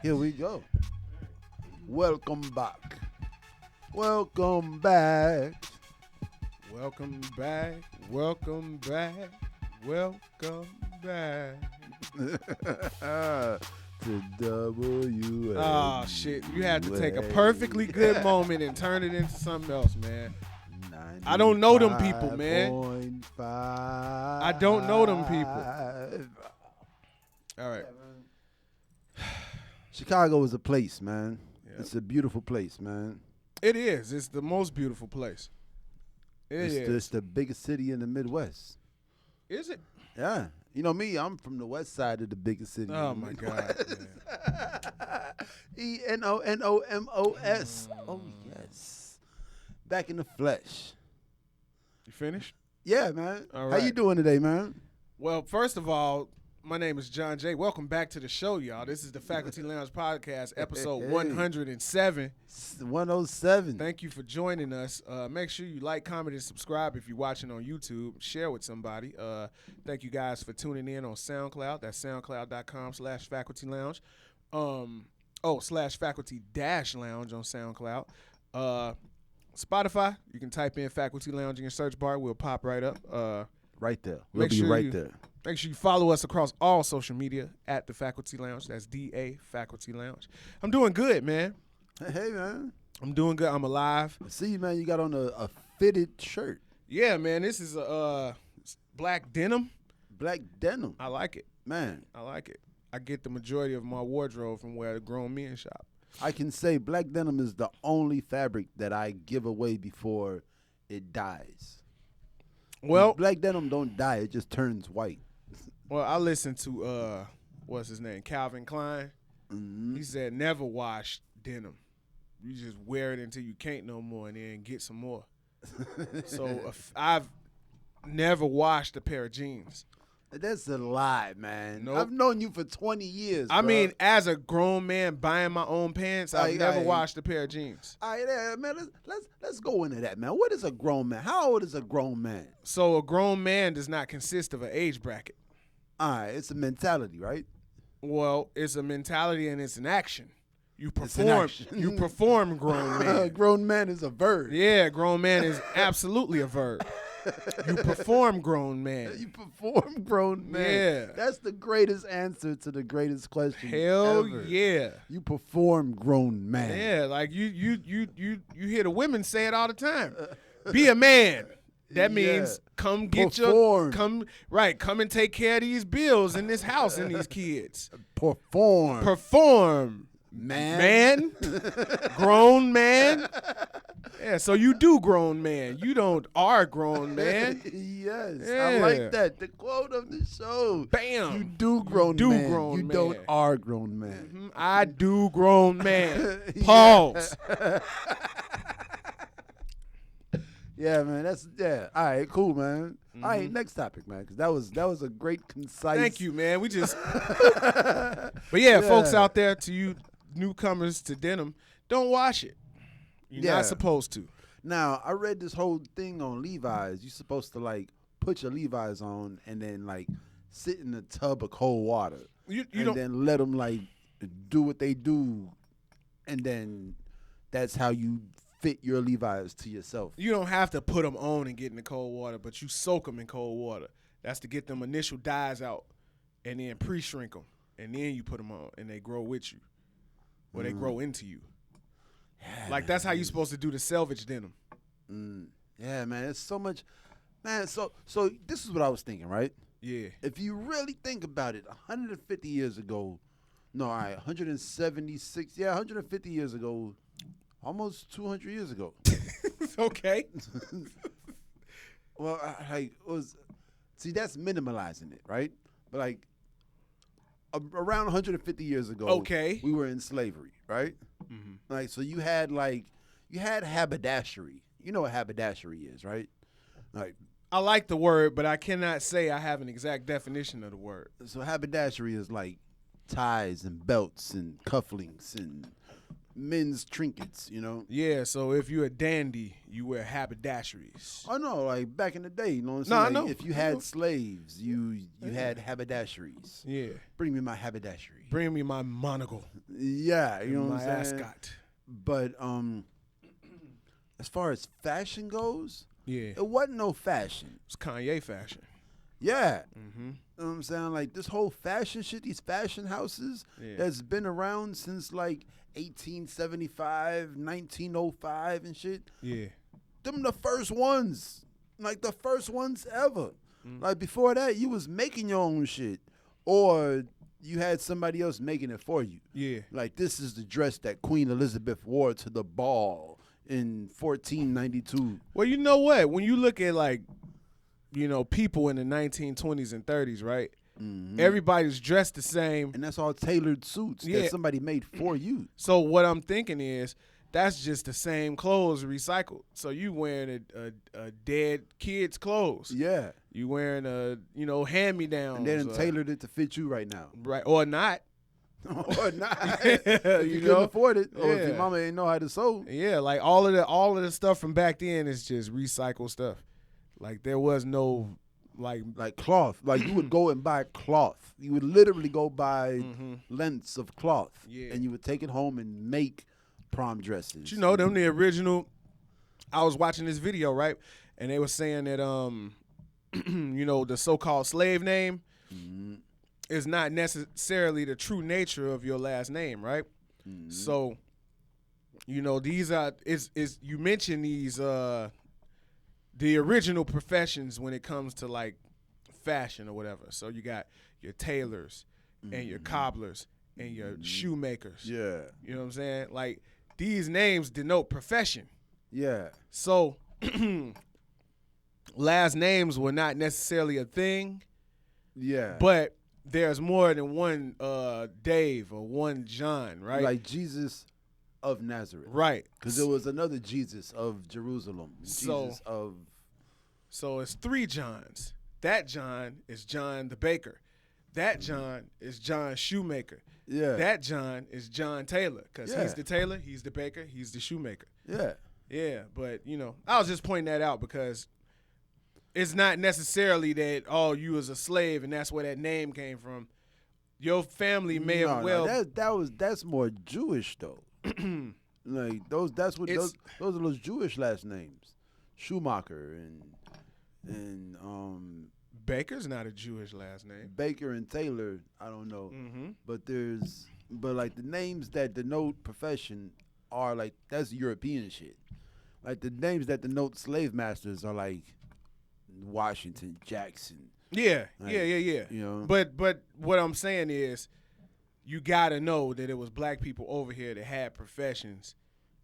Here we go. Welcome back. Welcome back. Welcome back. Welcome back. Welcome back. To W. Oh shit! You had to take a perfectly good moment and turn it into something else, man. I don't know them people, man. I don't know them people. All right. Chicago is a place, man. Yep. It's a beautiful place, man. It is. It's the most beautiful place. It's the biggest city in the Midwest. Is it? Yeah. You know me, I'm from the west side of the biggest city. Oh, my God, man. ENONOMOS. Oh, yes. Back in the flesh. You finished? Yeah, man. All right. How you doing today, man? Well, first of all, my name is John J. Welcome back to the show, y'all. This is the Faculty Lounge Podcast, episode 107. 107. Thank you for joining us. Make sure you like, comment, and subscribe if you're watching on YouTube. Share with somebody. Thank you guys for tuning in on SoundCloud. That's soundcloud.com/Faculty Lounge. /Faculty-Lounge on SoundCloud. Spotify, you can type in Faculty Lounge in your search bar. We'll pop right up. Right there. We'll be right there. Make sure you follow us across all social media at the Faculty Lounge. That's DA Faculty Lounge. I'm doing good, man. Hey, man. I'm doing good. I'm alive. I see, man, you got on a fitted shirt. Yeah, man. This is a black denim. Black denim. I like it. Man. I like it. I get the majority of my wardrobe from where the grown men shop. I can say black denim is the only fabric that I give away before it dies. Well, black denim don't die. It just turns white. Well, I listened to, what's his name, Calvin Klein. Mm-hmm. He said never wash denim. You just wear it until you can't no more and then get some more. So I've never washed a pair of jeans. That's a lie, man. Nope. I've known you for 20 years, I bro. mean, as a grown man buying my own pants, I've never washed a pair of jeans. All right, man, let's go into that, man. What is a grown man? How old is a grown man? So a grown man does not consist of an age bracket. All right, it's a mentality, right? Well, it's a mentality and it's an action. You perform. You perform grown man. Grown man is a verb. Yeah, grown man is absolutely a verb. You perform grown man. You perform grown man. Yeah. That's the greatest answer to the greatest question. Hell ever. Yeah. You perform grown man. Yeah, like you hear the women say it all the time. Be a man. That means come get come and take care of these bills in this house and these kids. Perform. Man. Grown man. Yeah, so you do grown man. You don't are grown man. Yes. Yeah. I like that. The quote of the show. Bam. You do grown man. You don't are grown man. Mm-hmm. I do grown man. Pause. Yeah, man. All right, cool, man. Mm-hmm. All right, next topic, man, because that was a great, concise. Thank you, man. We just. But yeah, folks out there, to you newcomers to denim, don't wash it. You're not supposed to. Now, I read this whole thing on Levi's. You're supposed to like put your Levi's on and then like sit in a tub of cold water. Then let them like do what they do, and then that's how you fit your Levi's to yourself. You don't have to put them on and get in the cold water, but you soak them in cold water. That's to get them initial dyes out, and then pre-shrink them, and then you put them on, and they grow with you, or they grow into you. Yeah, like that's how you're supposed to do the selvage denim. Yeah, man, it's so much, man. So this is what I was thinking, right? Yeah. If you really think about it, 150 years ago, 176, 150 years ago. Almost 200 years ago. Okay. Well, that's minimalizing it, right? But like around 150 years ago, okay, we were in slavery, right? Mm-hmm. Like, so you had haberdashery. You know what haberdashery is, right? Like, I like the word, but I cannot say I have an exact definition of the word. So haberdashery is like ties and belts and cufflinks and men's trinkets, you know? Yeah, so if you're a dandy, you wear haberdasheries. Oh, no, like back in the day, you know what I'm No, saying? I Like, know. if you had slaves, you had haberdasheries. Yeah. Bring me my haberdashery. Bring me my monocle. Yeah, you know what I'm saying? My ascot. But as far as fashion goes, Yeah. it wasn't no fashion. It's Kanye fashion. Yeah. Mm-hmm. You know what I'm saying? Like this whole fashion shit, these fashion houses that's been around since like 1875, 1905 and shit. Yeah. Them the first ones. Like the first ones ever. Like before that, you was making your own shit. Or you had somebody else making it for you. Yeah. Like this is the dress that Queen Elizabeth wore to the ball in 1492. Well, you know what? When you look at like, you know, people in the 1920s and 30s, right? Mm-hmm. Everybody's dressed the same. And that's all tailored suits that somebody made for you. So what I'm thinking is that's just the same clothes recycled. So you wearing a dead kid's clothes. Yeah. You wearing a, you know, hand-me-downs. And then tailored it to fit you right now. Right. Or not. Or not. If you couldn't afford it. Or if your mama ain't know how to sew. Yeah, like all of the stuff from back then is just recycled stuff. Like there was no like cloth. Like you would go and buy cloth. You would literally go buy lengths of cloth. Yeah. And you would take it home and make prom dresses. But you know, them the original. I was watching this video, right? And they were saying that you know, the so-called slave name is not necessarily the true nature of your last name, right? Mm-hmm. So, you know, these are is you mentioned these the original professions when it comes to like fashion or whatever. So you got your tailors and your cobblers and your shoemakers. Yeah. You know what I'm saying? Like these names denote profession. Yeah. So last names were not necessarily a thing. Yeah. But there's more than one Dave or one John, right? Like Jesus of Nazareth. Right. Because there was another Jesus of Jerusalem. So it's 3 Johns. That John is John the baker. That John is John shoemaker. Yeah. That John is John Taylor because he's the tailor, he's the baker, he's the shoemaker. Yeah. Yeah, but, you know, I was just pointing that out because it's not necessarily that, oh, you was a slave and that's where that name came from. Your family may have that's more Jewish though. Like those are those Jewish last names. Schumacher and Baker's not a Jewish last name. Baker and Taylor, I don't know. But like the names that denote profession are like that's European shit. Like the names that denote slave masters are like Washington, Jackson. Yeah, like, yeah. You know. But what I'm saying is you gotta know that it was black people over here that had professions.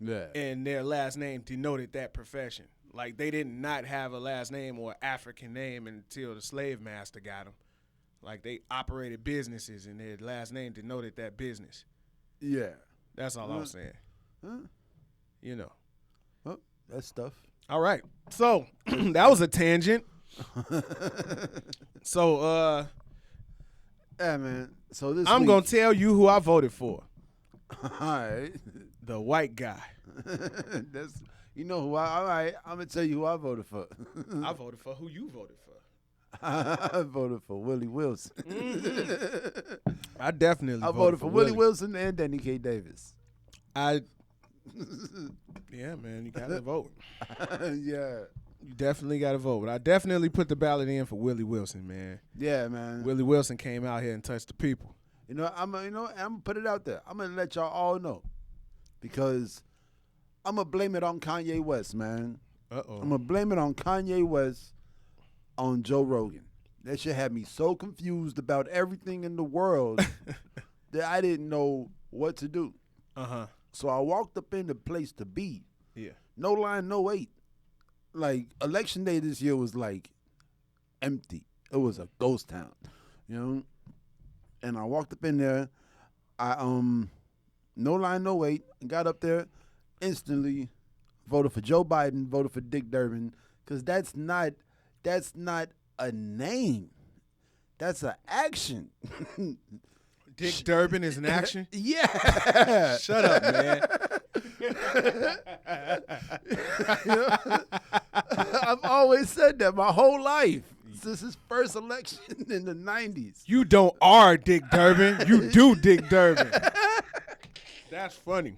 Yeah. And their last name denoted that profession. Like they did not have a last name or African name until the slave master got them. Like they operated businesses and their last name denoted that business. Yeah. That's all I'm saying. You know. Well, that's stuff. All right. So that was a tangent. So yeah, man. So this I'm gonna tell you who I voted for. All right. The white guy. That's you know who all right, I'm gonna tell you who I voted for. I voted for who you voted for. I voted for Willie Wilson. I definitely voted for Willie Wilson and Danny K. Davis. Yeah, man, you gotta vote. Yeah. You definitely gotta vote. But I definitely put the ballot in for Willie Wilson, man. Yeah, man. Willie Wilson came out here and touched the people. I'm gonna put it out there. I'm gonna let y'all all know. Because I'm gonna blame it on Kanye West, man. I'm gonna blame it on Kanye West on Joe Rogan. That shit had me so confused about everything in the world that I didn't know what to do. So I walked up in the place to be. Yeah. No line, no wait. Like, election day this year was, like, empty. It was a ghost town, you know? And I walked up in there. No line, no wait. Got up there, instantly voted for Joe Biden, voted for Dick Durbin, because that's not a name. That's an action. Dick Durbin is in action? Yeah. Shut up, man. I've always said that my whole life. Since his first election in the 90s. You don't are Dick Durbin. You do Dick Durbin. That's funny.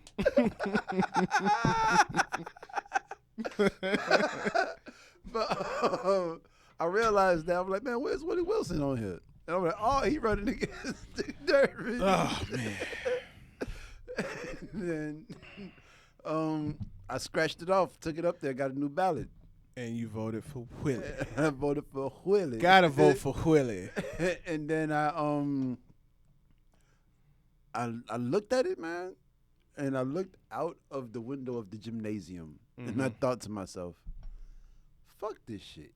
But I realized that. I'm like, man, where's Willie Wilson on here? And I'm like, oh, he running against Dick Durbin. Oh, man. And then I scratched it off, took it up there, got a new ballot. And you voted for Willie. I voted for Willie. Gotta vote for Willie. And then I looked at it, man, and I looked out of the window of the gymnasium, and I thought to myself, fuck this shit.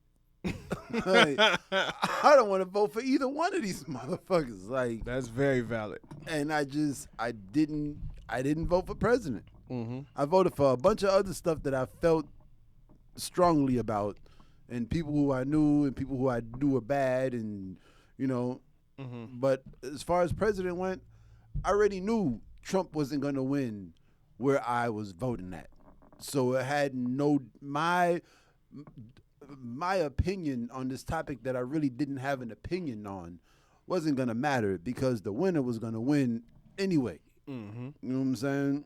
Like, I don't want to vote for either one of these motherfuckers. Like, that's very valid. And I didn't vote for president. Mm-hmm. I voted for a bunch of other stuff that I felt strongly about, and people who I knew and people who I knew were bad, and but as far as president went, I already knew Trump wasn't going to win where I was voting at, so it had my opinion on this topic that I really didn't have an opinion on wasn't going to matter, because the winner was going to win anyway. Mm-hmm. You know what I'm saying?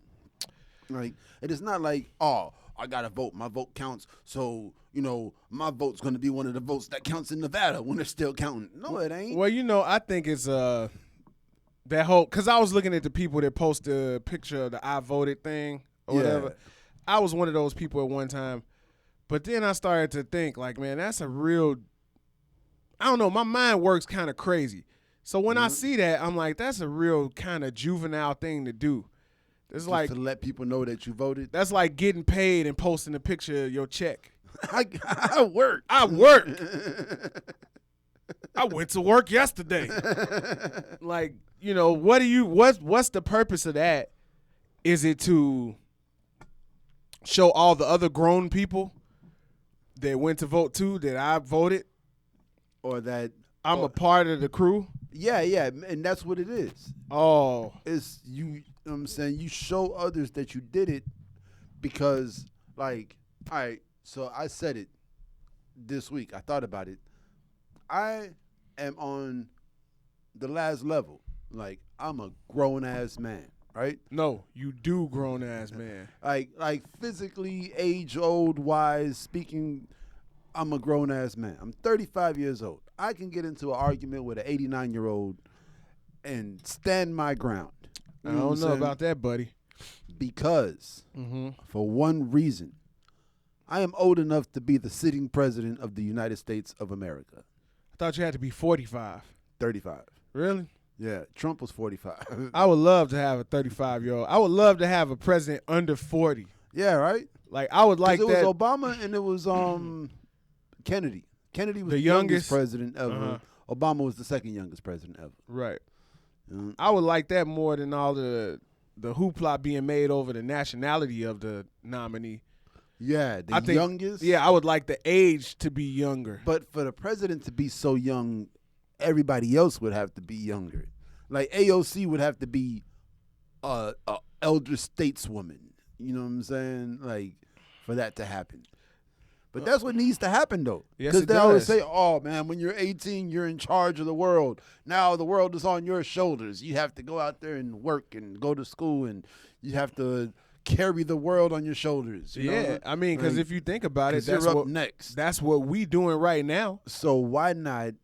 Like, it is not like, oh, I gotta vote. My vote counts. So, my vote's gonna be one of the votes that counts in Nevada when they're still counting. No, it ain't. Well, I think it's that whole, because I was looking at the people that post the picture of the I voted thing or whatever. I was one of those people at one time, but then I started to think, like, man, that's a real, I don't know, my mind works kind of crazy. So when I see that, I'm like, that's a real kind of juvenile thing to do. It's just like to let people know that you voted. That's like getting paid and posting a picture of your check. I work. I went to work yesterday. Like, what's the purpose of that? Is it to show all the other grown people that went to vote too that I voted, or that I'm a part of the crew? Yeah, and that's what it is. Oh, it's you. You know what I'm saying, you show others that you did it, because, like, all right. So I said it this week. I thought about it. I am on the last level. Like, I'm a grown ass man, right? No, you do grown ass man. Like physically, age old wise speaking, I'm a grown ass man. I'm 35 years old. I can get into an argument with an 89-year-old and stand my ground. I don't know about that, buddy. Because for one reason, I am old enough to be the sitting president of the United States of America. I thought you had to be 45. 35. Really? Yeah, Trump was 45. I would love to have a 35-year-old. I would love to have a president under 40. Yeah, right? Like, I would like that. It was Obama and it was Kennedy. Kennedy was the youngest president ever. Obama was the second youngest president ever. Right. I would like that more than all the hoopla being made over the nationality of the nominee. Yeah, the youngest? Yeah, I would like the age to be younger. But for the president to be so young, everybody else would have to be younger. Like, AOC would have to be a elder stateswoman. You know what I'm saying? Like, for that to happen. But that's what needs to happen, though. Yes, because they always say, oh, man, when you're 18, you're in charge of the world. Now the world is on your shoulders. You have to go out there and work and go to school, and you have to carry the world on your shoulders. You know? I mean, because if you think about it, that's up next. That's what we doing right now. So why not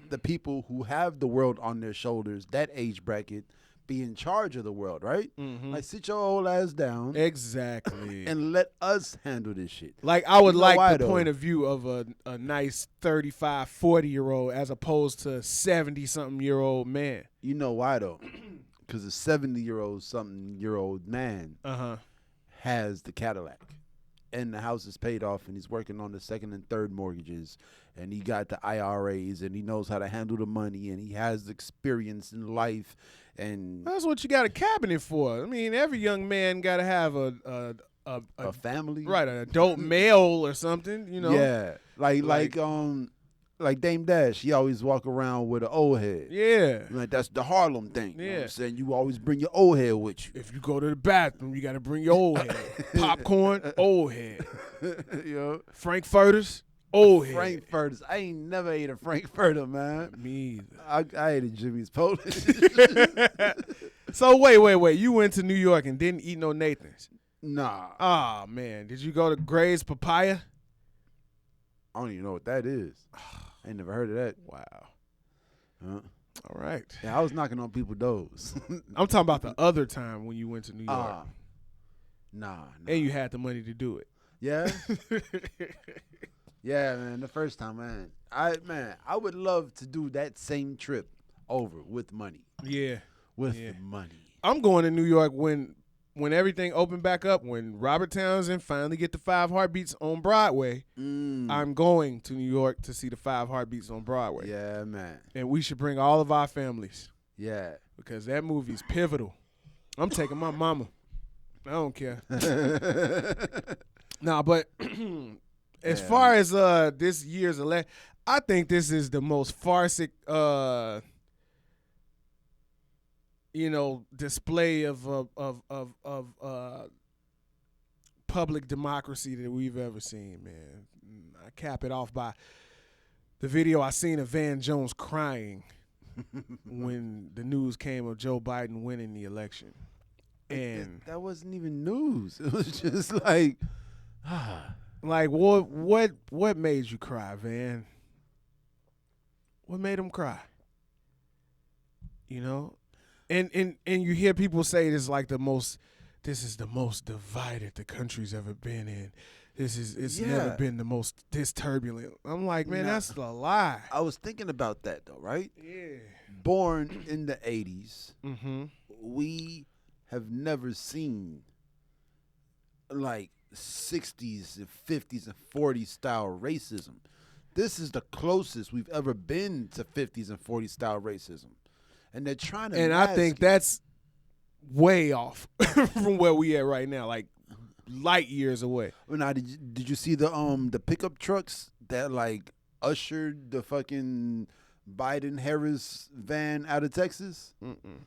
the people who have the world on their shoulders, that age bracket, be in charge of the world, right? Like, sit your old ass down. Exactly. And let us handle this shit. Like, I would like the point of view of a nice 35, 40-year-old as opposed to a 70-something-year-old man. You know why, though? Because a 70-something-year-old man has the Cadillac. And the house is paid off, and he's working on the second and third mortgages, and he got the IRAs, and he knows how to handle the money, and he has experience in life. And that's what you got a cabinet for. I mean, every young man got to have a family, right? An adult male or something, you know. Yeah, like like Dame Dash, he always walk around with an old head. Yeah. Like that's the Harlem thing. Yeah. You know what I'm saying? You always bring your old head with you. If you go to the bathroom, you got to bring your old head. Popcorn, old head. You know? Frankfurters, old head. Frankfurters. I ain't never ate a Frankfurter, man. Me either. I ate a Jimmy's Polish. So wait. You went to New York and didn't eat no Nathan's? Nah. Oh, man. Did you go to Gray's Papaya? I don't even know what that is. I ain't never heard of that. Wow. Huh? All right. Yeah, I was knocking on people's doors. I'm talking about the other time when you went to New York. Nah. And you had the money to do it. Yeah? Yeah, man. The first time, man. I would love to do that same trip over with money. Yeah. With the money. I'm going to New York when everything opened back up, when Robert Townsend finally get the 5 Heartbeats on Broadway. I'm going to New York to see the 5 Heartbeats on Broadway. Yeah, man. And we should bring all of our families. Yeah. Because that movie's pivotal. I'm taking my mama. I don't care. Nah, but as far as this year's election, I think this is the most farcic display of public democracy that we've ever seen, man. I cap it off by the video I seen of Van Jones crying when the news came of Joe Biden winning the election. And that wasn't even news. It was just like, like what made you cry, Van? What made him cry? You know? And you hear people say this is the most divided the country's ever been in. It's never been this turbulent. I'm like, man, that's a lie. I was thinking about that though, right? Yeah. Born in the 80s, we have never seen like 60s and 50s and 40s style racism. This is the closest we've ever been to 50s and 40s style racism. And they're trying to I think that's way off from where we at right now, like light years away. Well, now, did you see the pickup trucks that like ushered the fucking Biden Harris van out of Texas?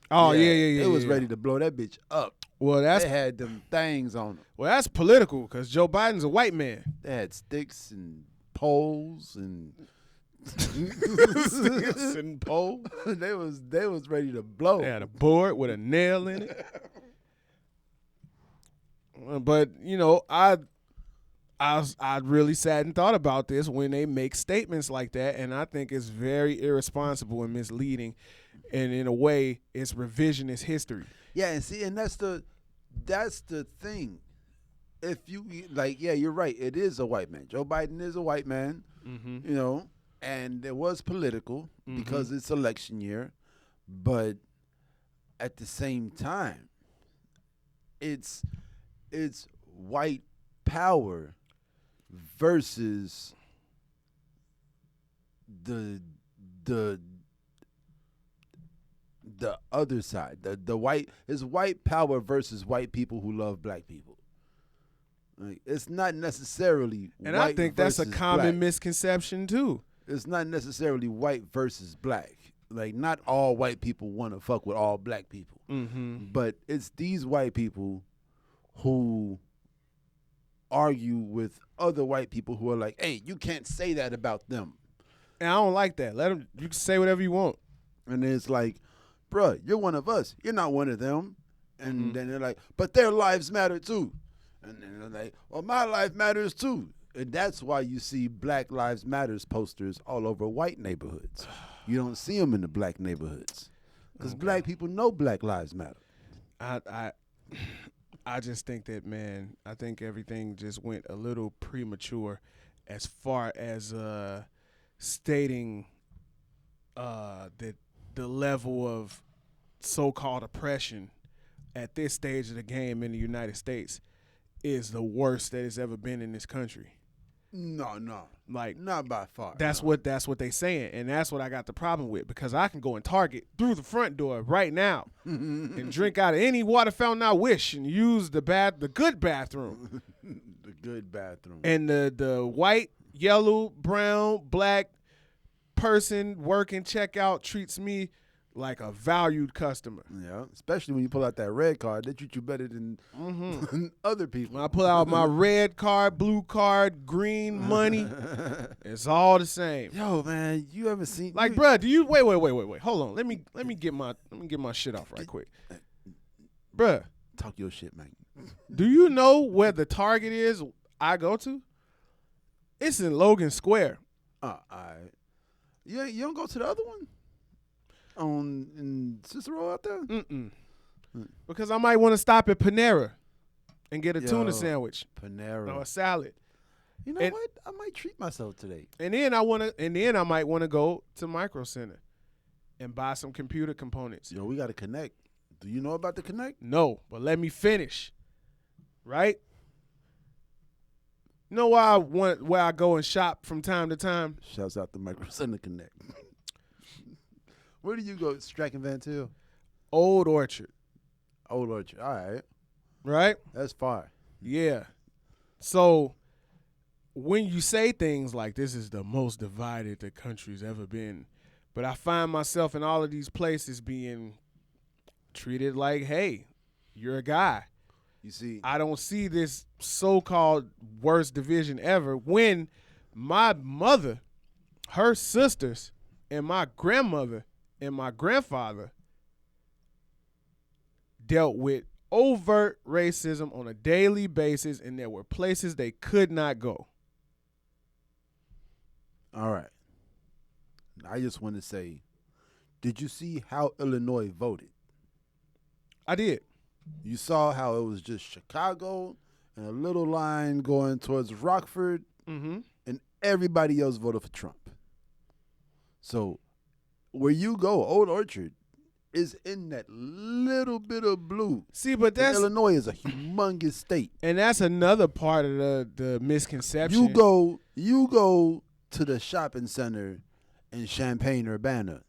Oh yeah. It was ready to blow that bitch up. Well, they had them things on them. Well, that's political because Joe Biden's a white man. They had sticks and poles and sticks and poles. They was ready to blow. They had a board with a nail in it. But I really sat and thought about this when they make statements like that, and I think it's very irresponsible and misleading, and in a way, it's revisionist history. Yeah, and see, and that's the thing. If you you're right. It is a white man. Joe Biden is a white man. And it was political because it's election year, but at the same time, it's white power versus the other side. The white is white power versus white people who love black people. Like, it's not necessarily and white I think that's a common black. Misconception too. It's not necessarily white versus black. Like, not all white people want to fuck with all black people. But it's these white people who argue with other white people who are like, hey, you can't say that about them. And I don't like that. Let them. You can say whatever you want. And it's like, bruh, you're one of us. You're not one of them. And then they're like, but their lives matter too. And then they're like, well, my life matters too. And that's why you see Black Lives Matters posters all over white neighborhoods. You don't see them in the black neighborhoods because black people know Black Lives Matter. I just think that, man, I think everything just went a little premature as far as stating that the level of so-called oppression at this stage of the game in the United States is the worst that it's ever been in this country. No. Like, not by far. That's what they saying, and that's what I got the problem with, because I can go in Target through the front door right now and drink out of any water fountain I wish and use the good bathroom. The good bathroom. And the white, yellow, brown, black person working checkout treats me like a valued customer. Yeah, especially when you pull out that red card. They treat you better than other people. When I pull out my red card, blue card, green money, it's all the same. Yo, man, you ever seen like, bruh, do you wait? Hold on. Let me get my shit off right quick. Bruh. Talk your shit, man. Do you know where the Target is I go to? It's in Logan Square. All right. You don't go to the other one? In Cicero out there? Because I might want to stop at Panera and get a tuna sandwich. Panera. Or a salad. You know what? I might treat myself today. And then I might want to go to Micro Center and buy some computer components. Yo, we got to connect. Do you know about the Connect? No, but let me finish. Right? You know where I go and shop from time to time? Shouts out to Micro Center Connect. Where do you go? Stratton Van Til? Old Orchard. Old Orchard. All right. Right? That's far. Yeah. So when you say things like this is the most divided the country's ever been, but I find myself in all of these places being treated like, hey, you're a guy. You see, I don't see this so-called worst division ever when my mother, her sisters, and my grandmother and my grandfather dealt with overt racism on a daily basis, and there were places they could not go. All right. I just want to say, did you see how Illinois voted? I did. You saw how it was just Chicago and a little line going towards Rockford, and everybody else voted for Trump. So where you go, Old Orchard is in that little bit of blue. See, but that's Illinois is a humongous state, and that's another part of the misconception. You go to the shopping center in Champaign-Urbana,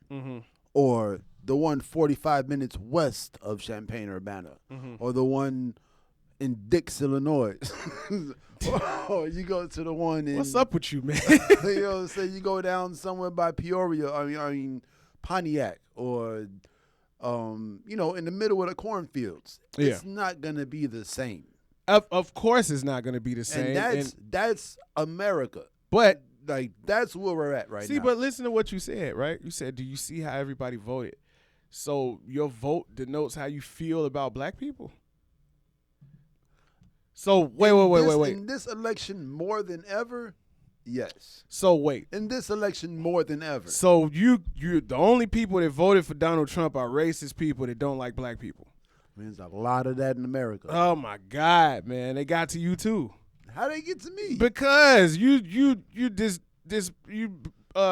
or the one 45 minutes west of Champaign-Urbana, or the one in Dix, Illinois. Or you go to the one in... What's up with you, man? You know, say you go down somewhere by Peoria, I mean Pontiac, or, in the middle of the cornfields. Yeah. It's not going to be the same. Of course it's not going to be the same. And that's America. But... like, that's where we're at right now. See, but listen to what you said, right? You said, do you see how everybody voted? So your vote denotes how you feel about black people? So wait. In this election more than ever, yes. So wait. In this election more than ever. So you the only people that voted for Donald Trump are racist people that don't like black people. There's a lot of that in America. Oh my God, man. They got to you too. How they get to me? Because you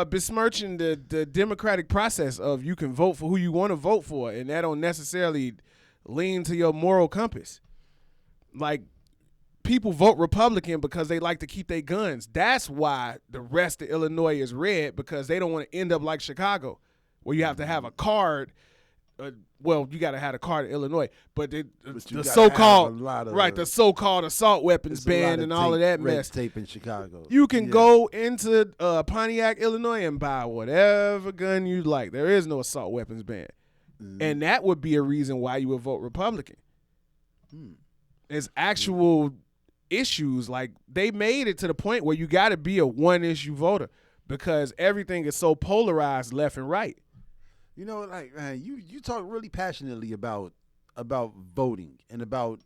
besmirching the democratic process of you can vote for who you want to vote for, and that don't necessarily lean to your moral compass. Like, people vote Republican because they like to keep their guns. That's why the rest of Illinois is red, because they don't want to end up like Chicago, where you have to have a card. Well, you got to have a card in Illinois, but the so-called the so-called assault weapons ban and all of that mess. Tape in Chicago. You can go into Pontiac, Illinois, and buy whatever gun you like. There is no assault weapons ban, and that would be a reason why you would vote Republican. There's actual issues, like they made it to the point where you got to be a one-issue voter because everything is so polarized left and right. You know, like, man, you talk really passionately about voting and about,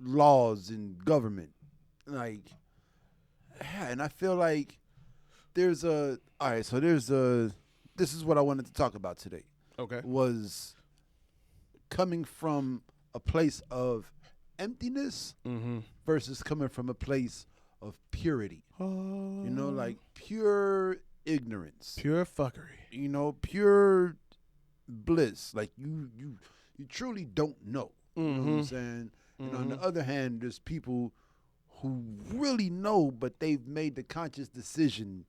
laws and government. Like, and I feel like this is what I wanted to talk about today. Okay. Was coming from a place of emptiness versus coming from a place of purity. Like pure ignorance, pure fuckery, pure bliss. Like you truly don't know. You know what I'm saying? On the other hand, there's people who really know, but they've made the conscious decision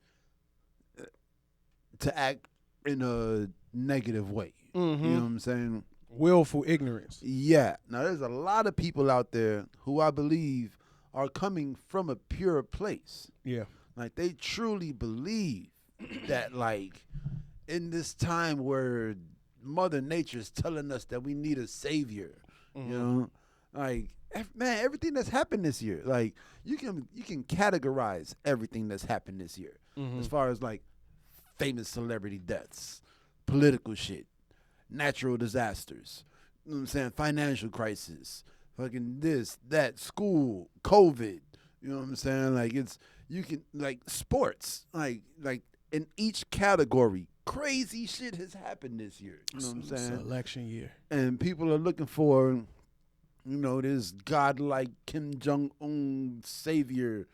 to act in a negative way. You know what I'm saying? Willful ignorance. Yeah. Now, there's a lot of people out there who I believe are coming from a pure place. Yeah. Like, they truly believe that like in this time where Mother Nature is telling us that we need a savior, you know, like man, everything that's happened this year, like you can categorize everything that's happened this year as far as like famous celebrity deaths, political shit, natural disasters, you know what I'm saying, financial crisis, fucking this, that, school, COVID, you know what I'm saying, like you can like sports, like in each category, crazy shit has happened this year. You know what I'm saying? It's election year. And people are looking for, you know, this godlike Kim Jong-un savior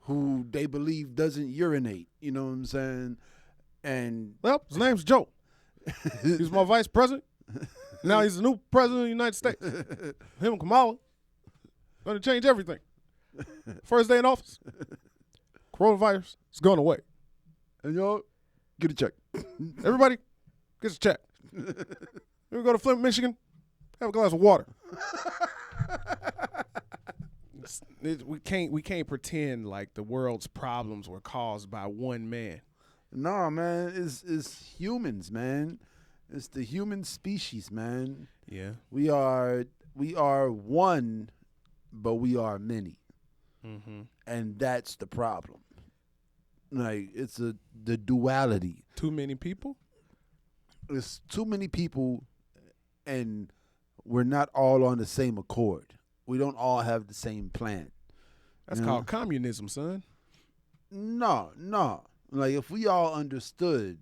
who they believe doesn't urinate. You know what I'm saying? And well, his name's Joe. He's my vice president. Now he's the new president of the United States. Him and Kamala. Going to change everything. First day in office. Coronavirus is going away. And y'all, get a check. Everybody gets a check. We go to Flint, Michigan, have a glass of water. We can't pretend like the world's problems were caused by one man. No, man, it's humans, man. It's the human species, man. Yeah. We are one, but we are many. Mm-hmm. And that's the problem. Like, it's the duality. Too many people? It's too many people, and we're not all on the same accord. We don't all have the same plan. That's called communism, son. No. Like, if we all understood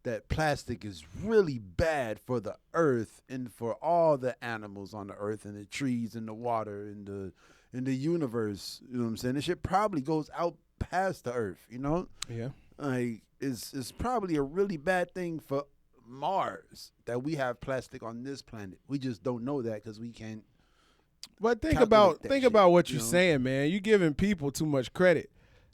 that plastic is really bad for the earth and for all the animals on the earth and the trees and the water and the universe, you know what I'm saying? This shit probably goes out past the earth, you know? Yeah. Like, it's probably a really bad thing for Mars that we have plastic on this planet. We just don't know that because we can't. But think about what you're saying, man. You're giving people too much credit.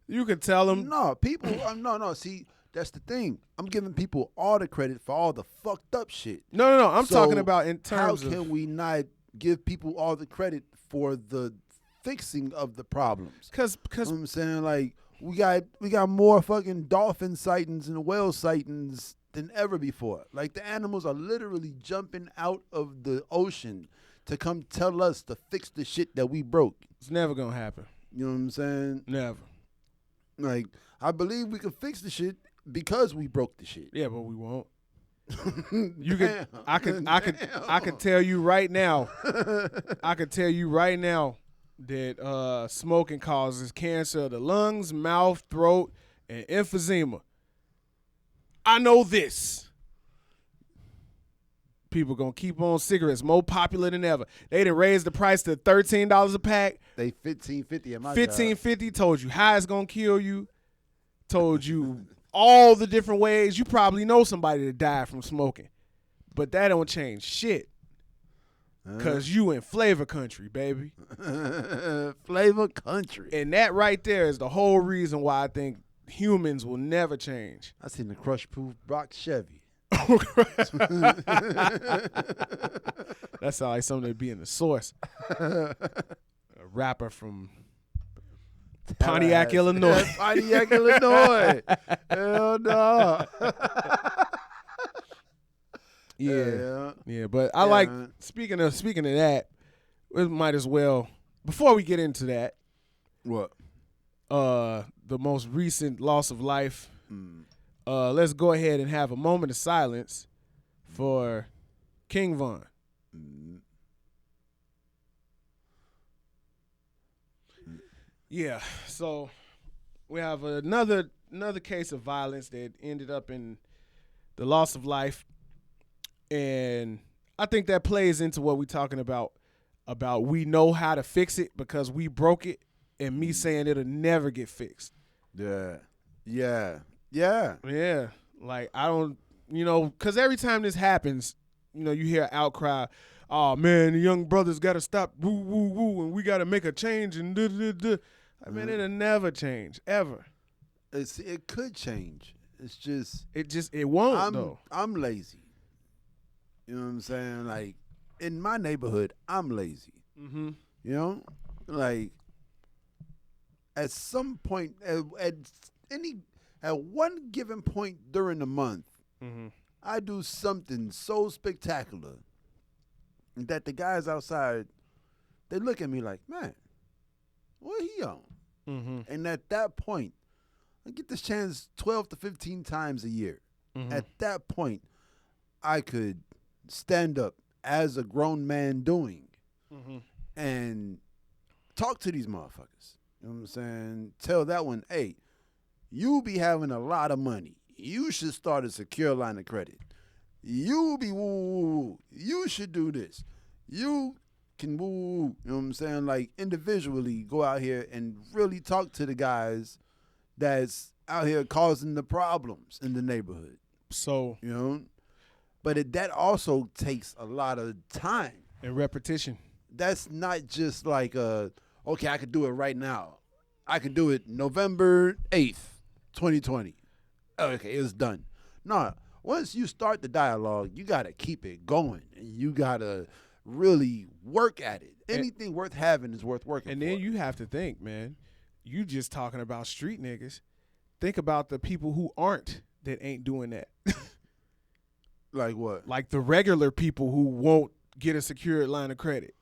You could tell them. No, people. No. See, that's the thing. I'm giving people all the credit for all the fucked up shit. No. I'm talking about in terms of. How can we not give people all the credit for the fixing of the problems? Because you know what I'm saying, like, we got more fucking dolphin sightings and whale sightings than ever before. Like, the animals are literally jumping out of the ocean to come tell us to fix the shit that we broke. It's never gonna happen. You know what I'm saying? Never. Like, I believe we can fix the shit because we broke the shit. Yeah, but we won't. I could tell you right now. I could tell you right now that smoking causes cancer of the lungs, mouth, throat, and emphysema. I know this. People gonna keep on cigarettes, more popular than ever. They done raised the price to $13 a pack. They $15.50 at my $15.50. Told you how it's gonna kill you. Told you all the different ways. You probably know somebody that died from smoking, but that don't change shit. Cause you in flavor country, baby. Flavor country. And that right there is the whole reason why I think humans will never change. I seen the crush proof box Chevy. That sounds like something that'd be in the source. A rapper from Pontiac, Illinois. Pontiac, Illinois. Hell no. Yeah. But I like speaking of that. We might as well, before we get into that. What? The most recent loss of life. Let's go ahead and have a moment of silence for King Von. Yeah, so we have another case of violence that ended up in the loss of life, and I think that plays into what we're talking about we know how to fix it because we broke it, and me saying it'll never get fixed. Yeah. Like, I don't, because every time this happens, you hear outcry, oh, man, the young brothers got to stop, woo, woo, woo, and we got to make a change, and duh. I mean, it'll never change, ever. It could change. It's just. It won't, though. I'm lazy. You know what I'm saying? Like, in my neighborhood, I'm lazy. Mm-hmm. You know? Like, at some point, at at one given point during the month, I do something so spectacular that the guys outside, they look at me like, man, what he on? And at that point, I get this chance 12 to 15 times a year. At that point, I could stand up as a grown man doing and talk to these motherfuckers. You know what I'm saying? Tell that one, hey, you be having a lot of money. You should start a secure line of credit. You be woo. You should do this. You can woo. You know what I'm saying? Like, individually go out here and really talk to the guys that's out here causing the problems in the neighborhood. So, you know, but that also takes a lot of time and repetition. That's not just like, okay, I could do it right now. I could do it November 8th, 2020. Okay, it's done. No, once you start the dialogue, you got to keep it going. And you got to really work at it. Anything worth having is worth working for. And then you have to think, man, you just talking about street niggas. Think about the people who that ain't doing that. Like what? Like the regular people who won't get a secured line of credit.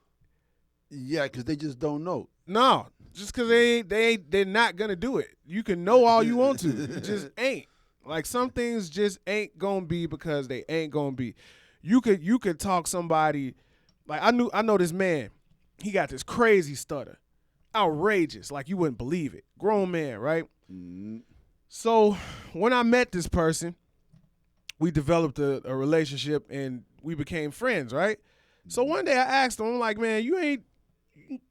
Yeah, because they just don't know. No, just because they're not gonna do it. You can know all you want to, it just ain't. Like some things just ain't gonna be because they ain't gonna be. You could talk somebody like I know this man. He got this crazy stutter, outrageous, like you wouldn't believe it. Grown man, right? Mm-hmm. So when I met this person, we developed a relationship and we became friends, right? So one day I asked him, I'm like, man, you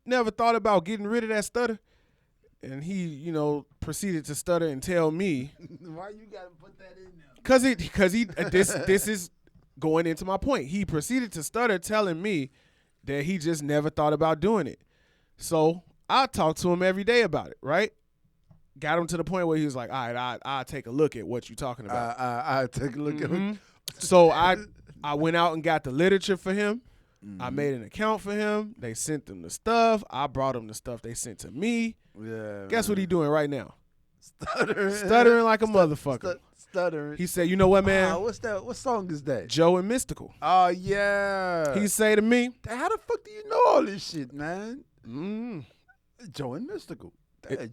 never thought about getting rid of that stutter? And he, proceeded to stutter and tell me. Why you gotta put that in there? Because this is going into my point. He proceeded to stutter telling me that he just never thought about doing it. So I talk to him every day about it, right? Got him to the point where he was like, all right, I'll take a look at what you're talking about. I'll take a look at it. So I went out and got the literature for him. I made an account for him. They sent them the stuff. I brought him the stuff they sent to me. Yeah. Guess what he doing right now? Stuttering like a motherfucker. Stuttering. He said, you know what, man? What's that? What song is that? Joe and Mystical. Oh, yeah. He say to me, how the fuck do you know all this shit, man? Joe and Mystical.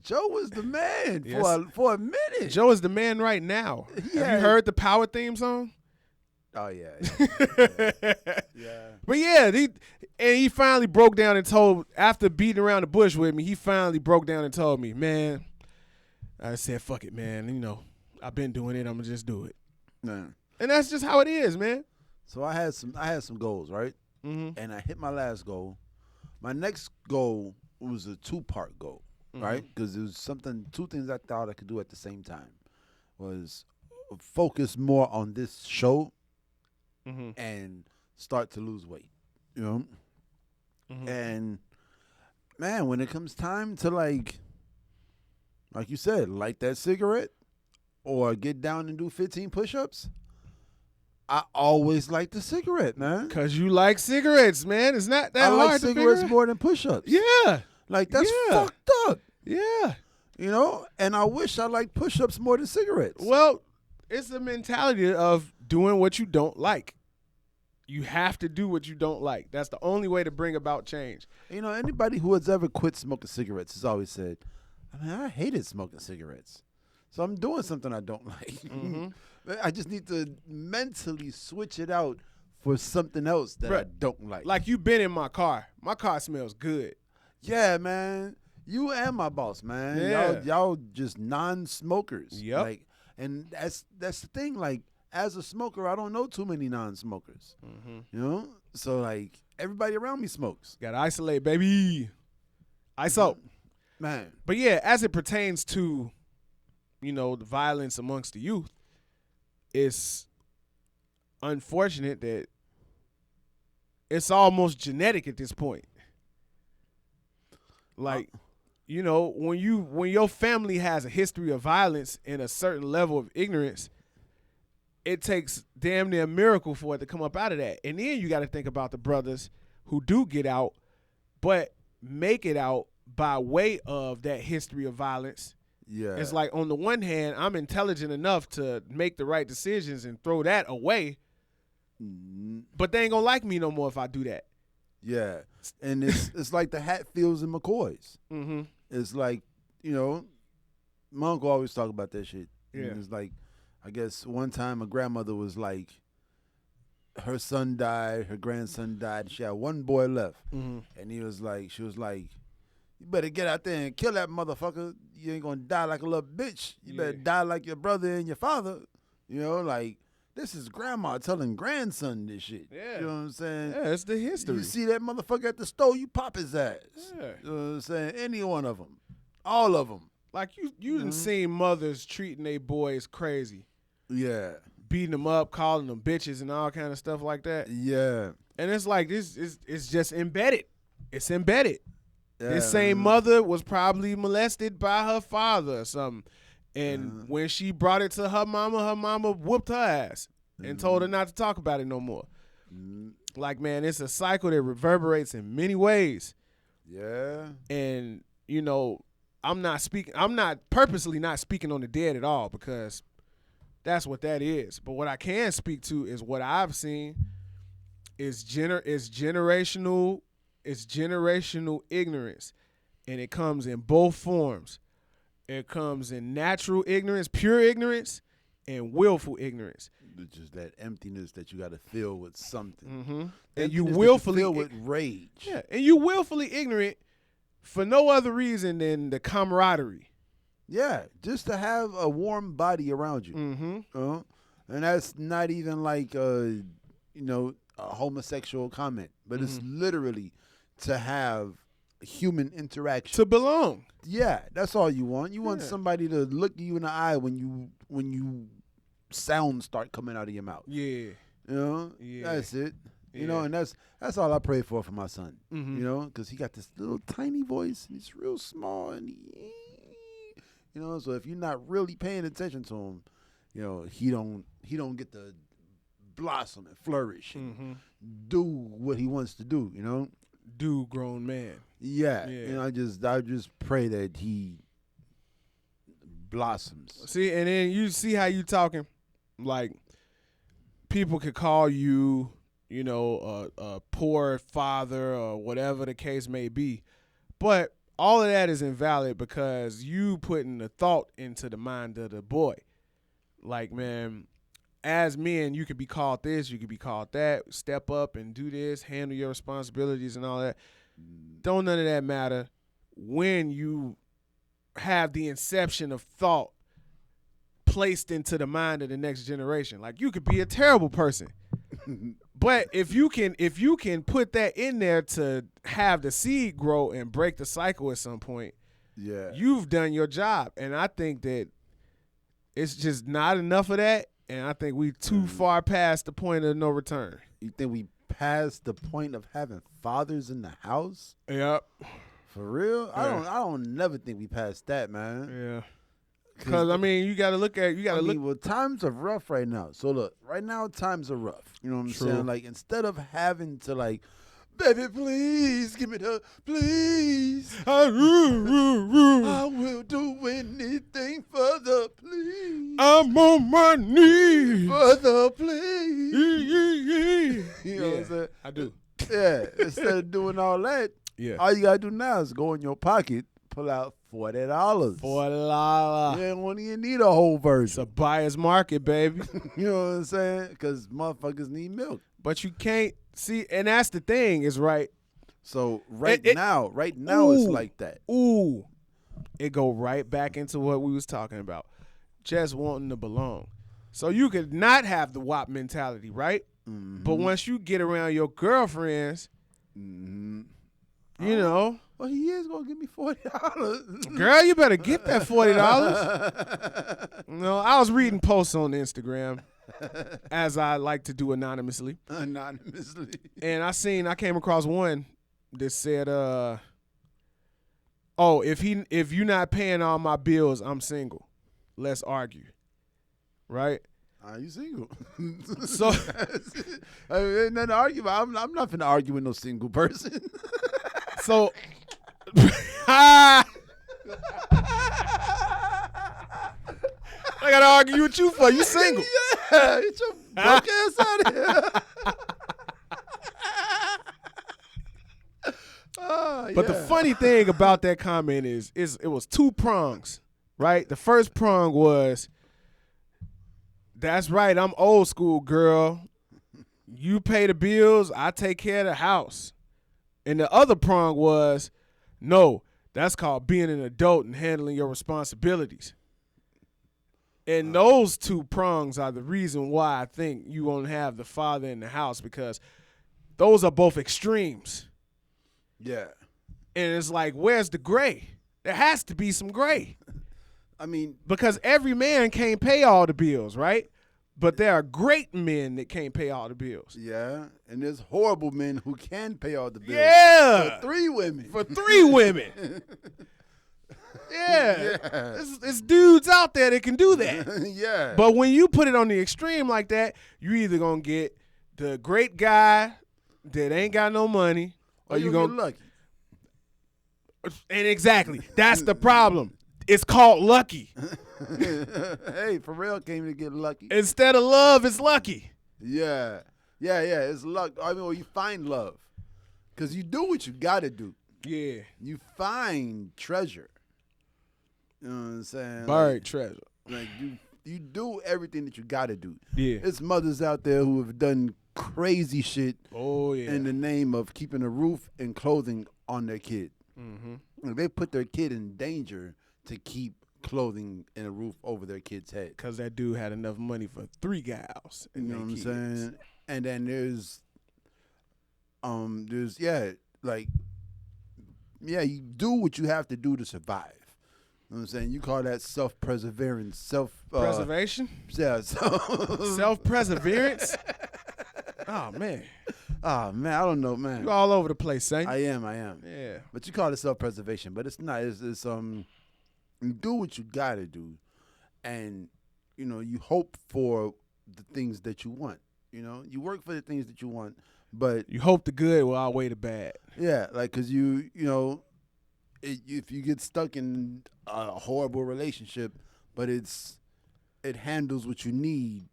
Joe was the man for a minute. Joe is the man right now. Yeah. Have you heard the Power theme song? Oh, yeah. Yeah. But yeah, he finally broke down and told, after beating around the bush with me, he finally broke down and told me, man, I said, fuck it, man. I've been doing it. I'm going to just do it. Man. And that's just how it is, man. So I had some goals, right? Mm-hmm. And I hit my last goal. My next goal was a 2-part goal, right? Because it was two things I thought I could do at the same time. Was focus more on this show and start to lose weight, And, man, when it comes time to, like you said, light that cigarette or get down and do 15 push-ups, I always like the cigarette, man. Because you like cigarettes, man. It's not that hard to figure out. I like cigarettes more than push-ups. Yeah. Like, that's fucked up. Yeah. And I wish I liked push-ups more than cigarettes. Well, it's the mentality of doing what you don't like. You have to do what you don't like. That's the only way to bring about change. Anybody who has ever quit smoking cigarettes has always said, I hated smoking cigarettes. So I'm doing something I don't like. I just need to mentally switch it out for something else that I don't like. Like you've been in my car. My car smells good. Yeah, man. You and my boss, man. Yeah. Y'all just non-smokers. Yep. Like, and that's the thing. Like, as a smoker, I don't know too many non-smokers. So like everybody around me smokes. Got to isolate, baby. ISO. Man. But yeah, as it pertains to, the violence amongst the youth, it's unfortunate that it's almost genetic at this point. Like, when your family has a history of violence and a certain level of ignorance, it takes damn near a miracle for it to come up out of that. And then you got to think about the brothers who do get out, but make it out by way of that history of violence. Yeah. It's like, on the one hand, I'm intelligent enough to make the right decisions and throw that away, but they ain't gonna like me no more if I do that. Yeah, and it's like the Hatfields and McCoys. Mm-hmm. It's like, my uncle always talk about that shit. Yeah. And it's like, I guess one time a grandmother was like, her son died, her grandson died, and she had one boy left. Mm-hmm. And she was like, you better get out there and kill that motherfucker. You ain't gonna die like a little bitch. You better die like your brother and your father. Like, this is grandma telling grandson this shit. Yeah. You know what I'm saying? Yeah, it's the history. You see that motherfucker at the store, you pop his ass. Yeah. You know what I'm saying? Any one of them. All of them. Like, you done seen mothers treating their boys crazy. Yeah. Beating them up, calling them bitches and all kind of stuff like that. Yeah. And it's like, it's just embedded. It's embedded. Yeah. This same mother was probably molested by her father or something. And when she brought it to her mama whooped her ass and told her not to talk about it no more. Like, man, it's a cycle that reverberates in many ways. Yeah. And, I'm not purposely not speaking on the dead at all, because that's what that is. But what I can speak to is what I've seen is generational ignorance. And it comes in both forms. It comes in natural ignorance, pure ignorance, and willful ignorance. Just that emptiness that you got to fill with something. Mm-hmm. And you willfully fill with rage. Yeah, and you willfully ignorant for no other reason than the camaraderie. Yeah, just to have a warm body around you. Mm-hmm. And that's not even like a homosexual comment, but it's literally to have human interaction, to belong. Yeah, that's all you want. You want somebody to look you in the eye when you sounds start coming out of your mouth. Yeah. Yeah. That's it. And that's all I pray for my son. Mm-hmm. Because he got this little tiny voice and he's real small and so if you're not really paying attention to him, he don't get to blossom and flourish and do what he wants to do. Do grown man. Yeah. I just pray that he blossoms. See, and then you see how you talking, like, people could call you, a poor father or whatever the case may be, but all of that is invalid because you putting the thought into the mind of the boy. Like, man, as men, you could be called this, you could be called that, step up and do this, handle your responsibilities and all that. Don't none of that matter when you have the inception of thought placed into the mind of the next generation. Like, you could be a terrible person, but if you can put that in there to have the seed grow and break the cycle at some point, you've done your job. And I think that it's just not enough of that. And I think we too far past the point of no return. You think we passed the point of having fathers in the house? Yep. For real? Yeah. I don't never think we passed that, man. Yeah. Because, you got to look at, well, times are rough right now. So, look, right now, times are rough. You know what I'm saying? Like, instead of having to, like, baby, please, give me the, please. I will do anything for the please. I'm on my knees. For the please. You know what I'm saying? I do. Yeah. Instead of doing all that, all you got to do now is go in your pocket, pull out $40. $40. You don't even need a whole version. It's a buyer's market, baby. You know what I'm saying? Because motherfuckers need milk. But you can't see, and that's the thing, is right. So right now it's like that. Ooh, it go right back into what we was talking about, just wanting to belong. So you could not have the WAP mentality, right? Mm-hmm. But once you get around your girlfriends, well, he is gonna give me $40. Girl, you better get that $40. I was reading posts on Instagram, as I like to do anonymously. And I came across one that said, if you're not paying all my bills, I'm single. Let's argue. Right? Are you single? So ain't nothing to argue about. I'm not finna argue with no single person. So I gotta argue with you for you single. Yeah, get your broke ass out of here. But the funny thing about that comment is it was two prongs, right? The first prong was, that's right, I'm old school, girl. You pay the bills, I take care of the house. And the other prong was, no, that's called being an adult and handling your responsibilities. And those two prongs are the reason why I think you won't have the father in the house, because those are both extremes. Yeah. And it's like, where's the gray? There has to be some gray. I mean, because every man can't pay all the bills, right? But there are great men that can't pay all the bills. Yeah, and there's horrible men who can pay all the bills. Yeah. For 3 women. For 3 women. Yeah. It's dudes out there that can do that. Yeah. But when you put it on the extreme like that, you either going to get the great guy that ain't got no money, or you going to get lucky. And exactly. That's the problem. It's called lucky. Hey, Pharrell came to get lucky. Instead of love, it's lucky. Yeah. It's luck. I mean, well, you find love. Because you do what you got to do. Yeah. You find treasure. You know what I'm saying? Buried treasure. Like, you do everything that you got to do. Yeah. There's mothers out there who have done crazy shit in the name of keeping a roof and clothing on their kid. Mm-hmm. They put their kid in danger to keep clothing and a roof over their kid's head. Because that dude had enough money for 3 gals. You know what I'm saying? And then there's you do what you have to do to survive. You know what I'm saying? You call that self-perseverance. Preservation? Yeah. Self-perseverance? Oh, man. Oh, man, I don't know, man. You all over the place, Saint. I am. Yeah. But you call it self-preservation, but it's not. It's you do what you got to do, and, you know, you hope for the things that you want. You know, you work for the things that you want, but you hope the good will outweigh the bad. Yeah, like, because if you get stuck in a horrible relationship, but it handles what you need,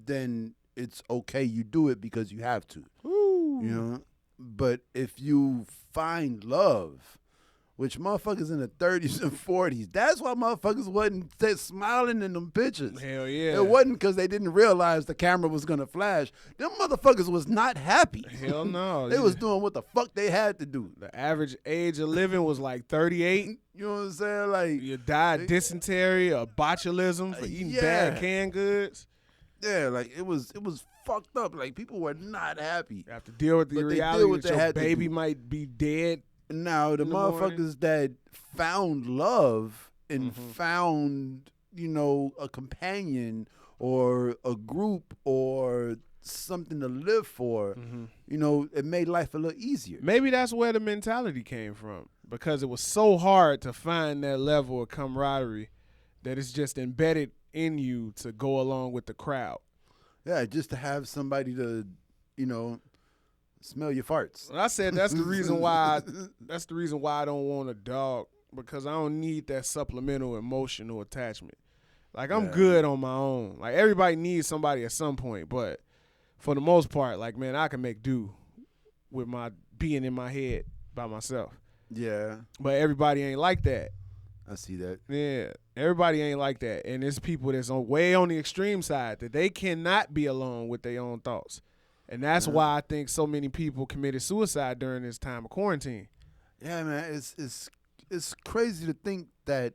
then it's okay. You do it because you have to. Ooh. You know, but if you find love, which motherfuckers in the 30s and 40s, that's why motherfuckers wasn't smiling in them pictures. Hell yeah. It wasn't because they didn't realize the camera was going to flash. Them motherfuckers was not happy. Hell no. They was doing what the fuck they had to do. The average age of living was like 38. You know what I'm saying? Like, you died of dysentery or botulism for eating bad canned goods. Yeah, like it was fucked up. Like, people were not happy. You have to deal with the reality that your baby might be dead. Now, the motherfuckers that found love and found, a companion or a group or something to live for, it made life a little easier. Maybe that's where the mentality came from, because it was so hard to find that level of camaraderie that it's just embedded in you to go along with the crowd. Yeah, just to have somebody to, smell your farts. I said that's the reason why. That's the reason why I don't want a dog, because I don't need that supplemental emotional attachment. Like, I'm good on my own. Like, everybody needs somebody at some point, but for the most part, like, man, I can make do with my being in my head by myself. Yeah. But everybody ain't like that. I see that. Yeah, everybody ain't like that, and there's people that's way on the extreme side that they cannot be alone with their own thoughts. And that's why I think so many people committed suicide during this time of quarantine. Yeah, man, it's crazy to think that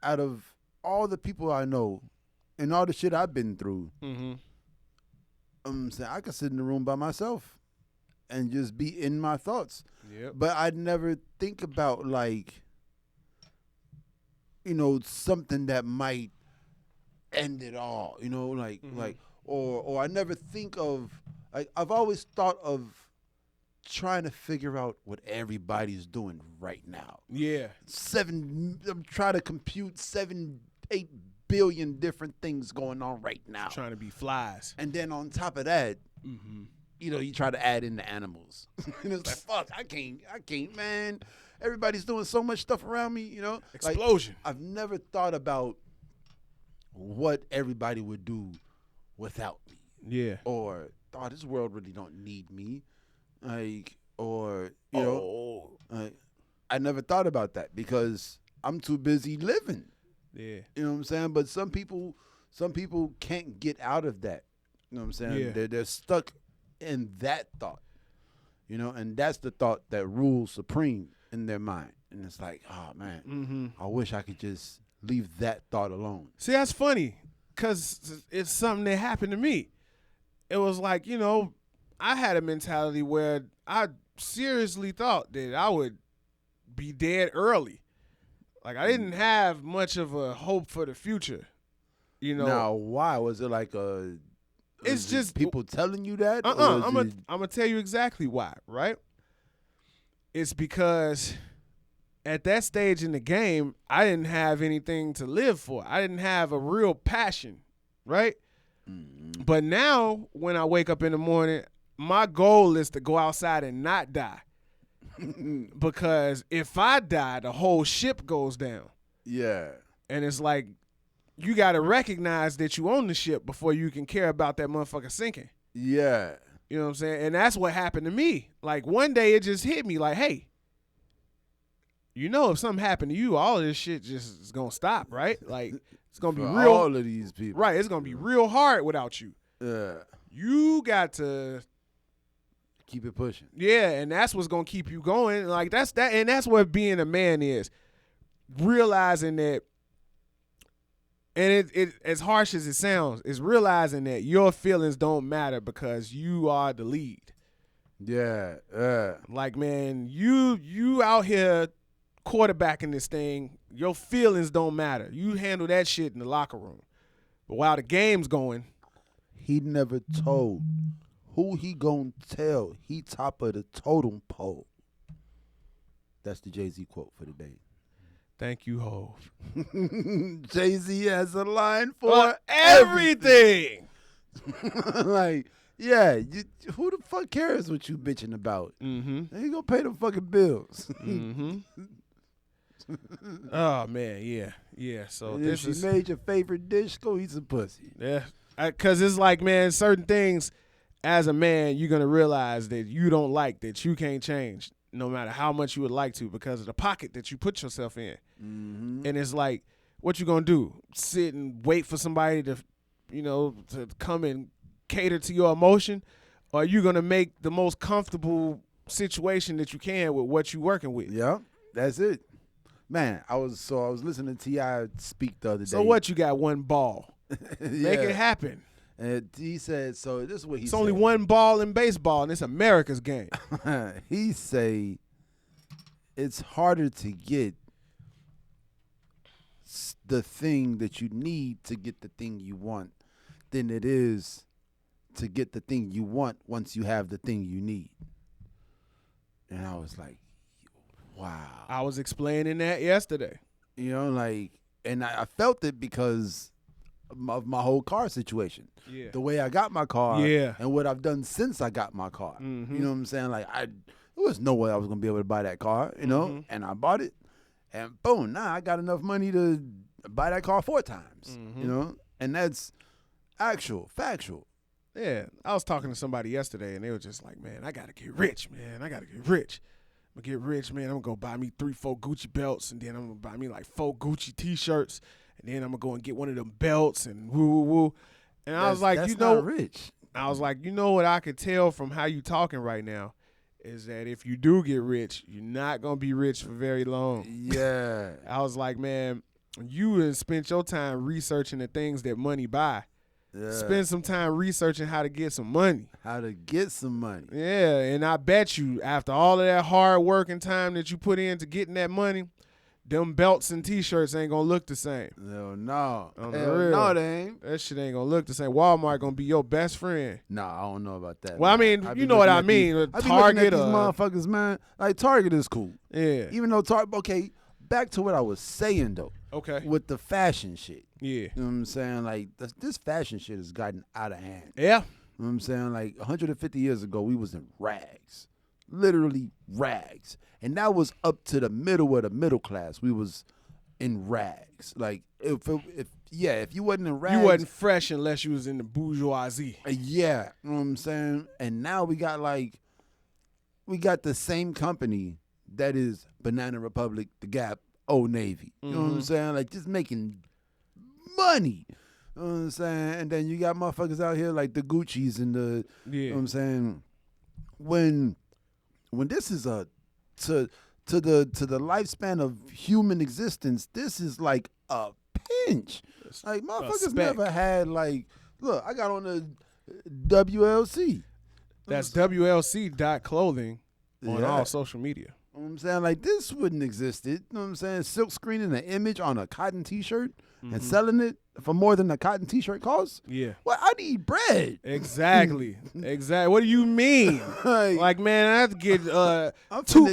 out of all the people I know and all the shit I've been through, I could sit in the room by myself and just be in my thoughts. Yep. But I'd never think about, like, something that might end it all. Or I never think of. I've always thought of trying to figure out what everybody's doing right now. Yeah. I'm trying to compute 7-8 billion different things going on right now. Trying to be flies. And then on top of that, you try to add in the animals. And it's like, fuck, I can't, man. Everybody's doing so much stuff around me, Explosion. Like, I've never thought about what everybody would do without me. Yeah. Or, oh, this world really don't need me. Like, or, you know, I never thought about that because I'm too busy living. Yeah. You know what I'm saying? But some people can't get out of that. You know what I'm saying? Yeah. They're stuck in that thought. You know, and that's the thought that rules supreme in their mind. And it's like, oh man, I wish I could just leave that thought alone. See, that's funny because it's something that happened to me. It was like, you know, I had a mentality where I seriously thought that I would be dead early. Like, I didn't have much of a hope for the future, you know. Now, why? Was it like it's just people telling you that? I'm gonna tell you exactly why, right? It's because at that stage in the game, I didn't have anything to live for. I didn't have a real passion, right? Mm-hmm. But now, when I wake up in the morning, my goal is to go outside and not die. Because if I die, the whole ship goes down. Yeah. And it's like, you got to recognize that you own the ship before you can care about that motherfucker sinking. Yeah. You know what I'm saying? And that's what happened to me. Like, one day it just hit me like, hey, you know, if something happened to you, all of this shit just is going to stop, right? Like, it's going to be real. All of these people. Right. It's going to be real hard without you. Yeah. You got to keep it pushing. Yeah, and that's what's gonna keep you going. Like that's what being a man is. Realizing that, and it as harsh as it sounds, is realizing that your feelings don't matter because you are the lead. Yeah. Like, man, you out here quarterbacking this thing. Your feelings don't matter. You handle that shit in the locker room. But while the game's going, he never told. Who he gonna tell? He top of the totem pole. That's the Jay-Z quote for the day. Thank you, Hov. Jay-Z has a line for everything. Like, yeah, who the fuck cares what you bitching about? Mm-hmm. You gonna pay them fucking bills. Mm-hmm. Oh man, yeah. So and if you made your favorite dish, go eat some pussy. Yeah, because it's like, man, certain things. As a man, you're going to realize that you don't like, that you can't change no matter how much you would like to because of the pocket that you put yourself in. Mm-hmm. And it's like, what you going to do? Sit and wait for somebody to, you know, to come and cater to your emotion? Or are you going to make the most comfortable situation that you can with what you're working with? Yeah, that's it. Man, I was listening to T.I. speak the other day. So what, you got one ball? Make it happen. And he said, so this is what he said. It's only one ball in baseball, and it's America's game. He say it's harder to get the thing that you need to get the thing you want than it is to get the thing you want once you have the thing you need. And I was like, wow. I was explaining that yesterday. You know, like, and I felt it because of my whole car situation. Yeah. The way I got my car. Yeah. And what I've done since I got my car. Mm-hmm. You know what I'm saying? Like, there was no way I was going to be able to buy that car, you know? And I bought it. And boom, now I got enough money to buy that car 4 times, you know? And that's factual. Yeah. I was talking to somebody yesterday, and they were just like, man, I got to get rich, man. I got to get rich. I'm going to get rich, man. I'm going to go buy me 3-4 Gucci belts, and then I'm going to buy me like 4 Gucci T-shirts. And then I'm going to go and get one of them belts and woo. And I was like, that's you know, not rich. I was like, you know what I could tell from how you talking right now is that if you do get rich, you're not going to be rich for very long. Yeah. I was like, man, you have spent your time researching the things that money buy. Yeah. Spend some time researching how to get some money. How to get some money. Yeah, and I bet you after all of that hard work and time that you put into getting that money, them belts and T-shirts ain't gonna look the same. No. On the real. No, they ain't. That shit ain't gonna look the same. Walmart gonna be your best friend. Nah, I don't know about that. Well, man. I mean, you know what I mean. Target, these motherfuckers, man. Like, Target is cool. Yeah. Even though okay, back to what I was saying though. Okay. With the fashion shit. Yeah. You know what I'm saying? Like, this fashion shit has gotten out of hand. Yeah. You know what I'm saying? Like, 150 years ago, we was in rags. Literally rags. And that was up to the middle of the middle class. We was in rags. Like, if if you wasn't in rags, you wasn't fresh unless you was in the bourgeoisie. Yeah, you know what I'm saying? And now we got the same company that is Banana Republic, The Gap, Old Navy. You know what I'm saying? Like, just making money. You know what I'm saying? And then you got motherfuckers out here like the Gucci's and the, you know what I'm saying? When this is to the lifespan of human existence, this is like a pinch. Like, motherfuckers never had, like, look, I got on the WLC. That's WLC.clothing on all social media. You know what I'm saying? Like, this wouldn't exist. You know what I'm saying? Silk screening an image on a cotton T-shirt and selling it for more than a cotton T-shirt costs? Yeah. Well, I need bread. Exactly. Exactly. What do you mean? Like, man, I have to get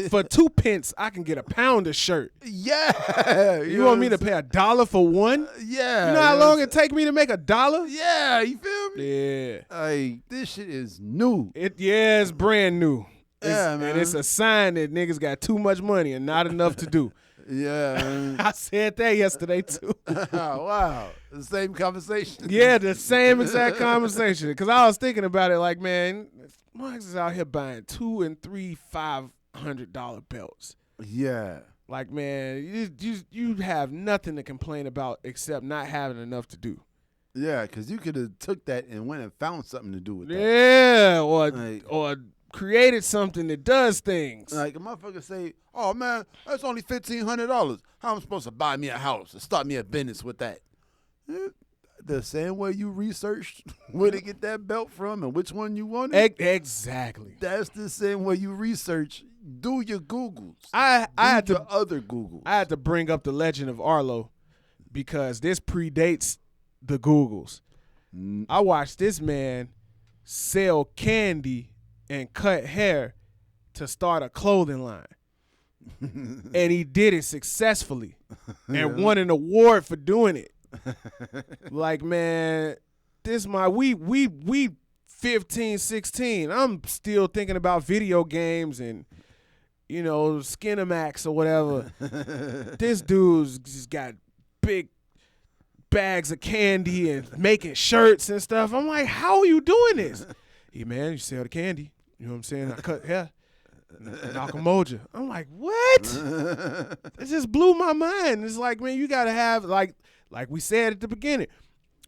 for 2 pence, I can get a pound of shirt. Yeah. You want me to pay $1 for one? Yeah. You know how long it take me to make $1? Yeah. You feel me? Yeah. Like, this shit is new. It's brand new. Yeah, man. And it's a sign that niggas got too much money and not enough to do. Yeah. I said that yesterday, too. Wow. The same conversation. Yeah, the same exact conversation. Because I was thinking about it like, man, Marks is out here buying $200 and $300, $500 belts. Yeah. Like, man, you have nothing to complain about except not having enough to do. Yeah, because you could have took that and went and found something to do with that. Yeah, or created something that does things. Like, a motherfucker say, oh, man, that's only $1,500. How am I supposed to buy me a house and start me a business with that? The same way you researched where to get that belt from and which one you wanted. Exactly. That's the same way you research. Do your Googles. I had to other Googles. I had to bring up the legend of Arlo because this predates the Googles. I watched this man sell candy and cut hair to start a clothing line. And he did it successfully and won an award for doing it. Like, man, we 15, 16. I'm still thinking about video games and, you know, Skinamax or whatever. This dude's just got big bags of candy and making shirts and stuff. I'm like, how are you doing this? Hey, man, you sell the candy. You know what I'm saying? I cut hair. Malcolm Moja. I'm like, what? It just blew my mind. It's like, man, you got to have, like we said at the beginning,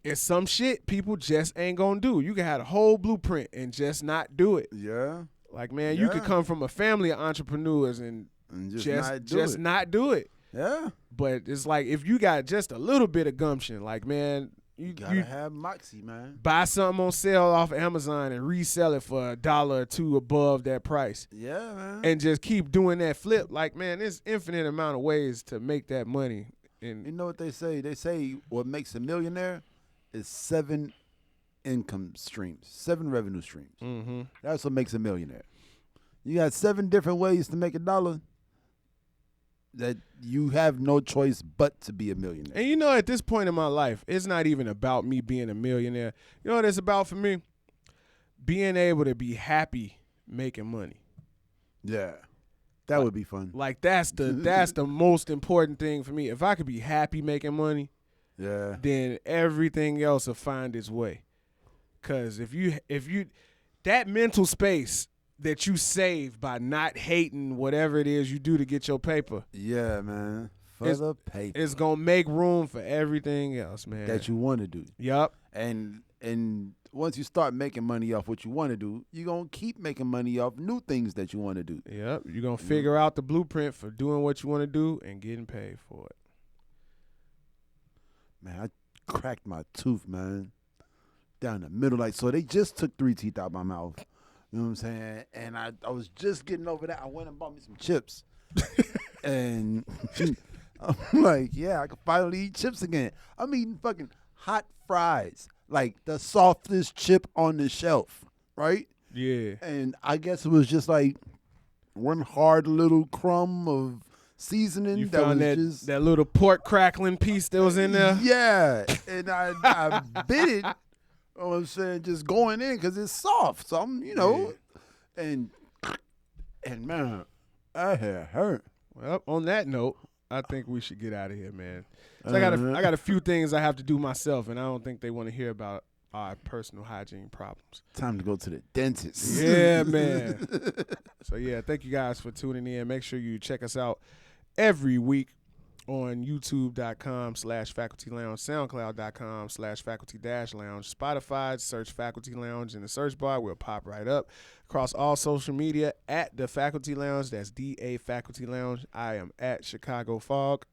it's some shit people just ain't going to do. You can have a whole blueprint and just not do it. Yeah. Like, man, you could come from a family of entrepreneurs and just not do it. Yeah. But it's like, if you got just a little bit of gumption, like, man, you gotta have moxie, man. Buy something on sale off Amazon and resell it for $1 or $2 above that price. Yeah, man. And just keep doing that flip. Like, man, there's infinite amount of ways to make that money. And you know what they say? They say what makes a millionaire is 7 income streams, 7 revenue streams. Mm-hmm. That's what makes a millionaire. You got 7 different ways to make $1. That you have no choice but to be a millionaire. And you know, at this point in my life, it's not even about me being a millionaire. You know what it's about for me? Being able to be happy making money. Yeah. That would be fun. Like, that's the most important thing for me. If I could be happy making money, then everything else will find its way. 'Cause if you that mental space that you save by not hating whatever it is you do to get your paper. Yeah, man. The paper. It's going to make room for everything else, man. That you want to do. Yup. And once you start making money off what you want to do, you're going to keep making money off new things that you want to do. Yep. You're going to figure out the blueprint for doing what you want to do and getting paid for it. Man, I cracked my tooth, man. Down the middle. Like, so they just took 3 teeth out my mouth. You know what I'm saying? And I was just getting over that. I went and bought me some chips. And I'm like, yeah, I can finally eat chips again. I'm eating fucking hot fries. Like the softest chip on the shelf, right? Yeah. And I guess it was just like one hard little crumb of seasoning. You found that little pork crackling piece that was in there? Yeah. And I bit it. You know what I'm saying? Just going in because it's soft. So I'm, and man, I had hurt. Well, on that note, I think we should get out of here, man. So I got a few things I have to do myself, and I don't think they want to hear about our personal hygiene problems. Time to go to the dentist. Yeah, man. So, yeah, thank you guys for tuning in. Make sure you check us out every week on youtube.com/Faculty Lounge, soundcloud.com/Faculty-Lounge, Spotify, search Faculty Lounge in the search bar. We'll pop right up. Across all social media at The Faculty Lounge. That's DA Faculty Lounge. I am at Chicago Fog.